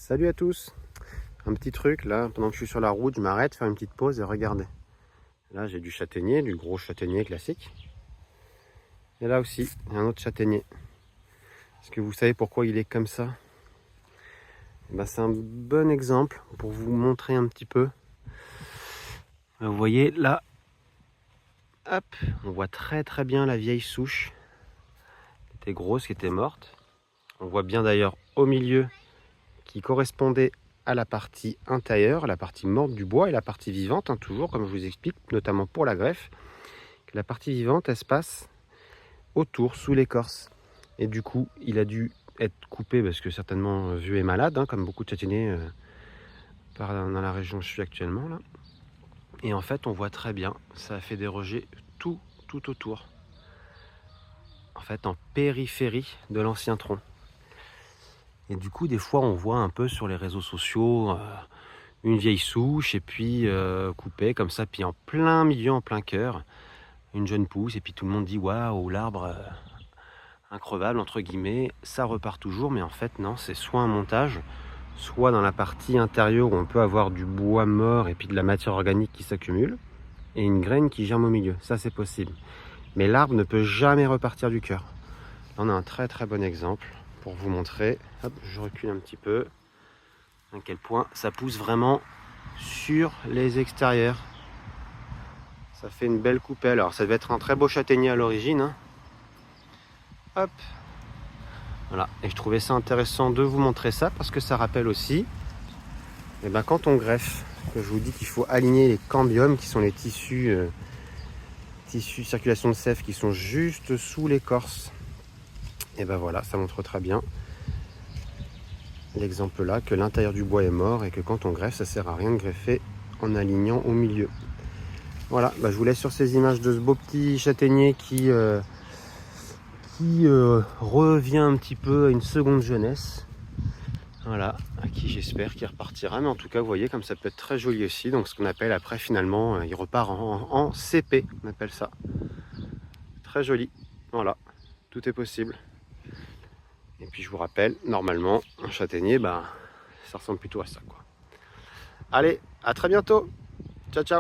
Salut à tous. Un petit truc là, pendant que je suis sur la route, je m'arrête, faire une petite pause et regardez. Là j'ai du châtaignier, du gros châtaignier classique. Et là aussi, il y a un autre châtaignier. Est-ce que vous savez pourquoi il est comme ça? C'est un bon exemple pour vous montrer un petit peu. Vous voyez là, hop, on voit très bien la vieille souche qui était grosse, qui était morte. On voit bien d'ailleurs au milieu qui correspondait à la partie intérieure, la partie morte du bois et la partie vivante, toujours comme je vous explique, notamment pour la greffe. La partie vivante, elle se passe autour, sous l'écorce. Et du coup, il a dû être coupé parce que certainement vieux et malade, comme beaucoup de châtaigniers dans la région où je suis actuellement. Là. Et en fait, on voit très bien, ça a fait des rejets tout autour. En fait, en périphérie de l'ancien tronc. Et du coup, des fois, on voit un peu sur les réseaux sociaux une vieille souche et puis coupée comme ça, puis en plein milieu, en plein cœur, une jeune pousse. Et puis tout le monde dit waouh, l'arbre increvable entre guillemets. Ça repart toujours, mais en fait, non, c'est soit un montage, soit dans la partie intérieure où on peut avoir du bois mort et puis de la matière organique qui s'accumule et une graine qui germe au milieu. Ça, c'est possible. Mais l'arbre ne peut jamais repartir du cœur. Là, on a un très bon exemple pour vous montrer. Hop, je recule un petit peu. À quel point ça pousse vraiment sur les extérieurs. Ça fait une belle coupelle. Alors ça devait être un très beau châtaignier à l'origine. Hop. Voilà. Et je trouvais ça intéressant de vous montrer ça parce que ça rappelle aussi, quand on greffe, que je vous dis qu'il faut aligner les cambiums qui sont les tissus circulation de sève qui sont juste sous l'écorce. Et voilà, ça montre très bien l'exemple là, que l'intérieur du bois est mort et que quand on greffe, ça sert à rien de greffer en alignant au milieu. Voilà, je vous laisse sur ces images de ce beau petit châtaignier qui revient un petit peu à une seconde jeunesse. Voilà, à qui j'espère qu'il repartira. Mais en tout cas, vous voyez comme ça peut être très joli aussi. Donc ce qu'on appelle après finalement, il repart en CP, on appelle ça. Très joli. Voilà, tout est possible. Et puis je vous rappelle, normalement, un châtaignier, ça ressemble plutôt à ça, quoi. Allez, à très bientôt. Ciao, ciao.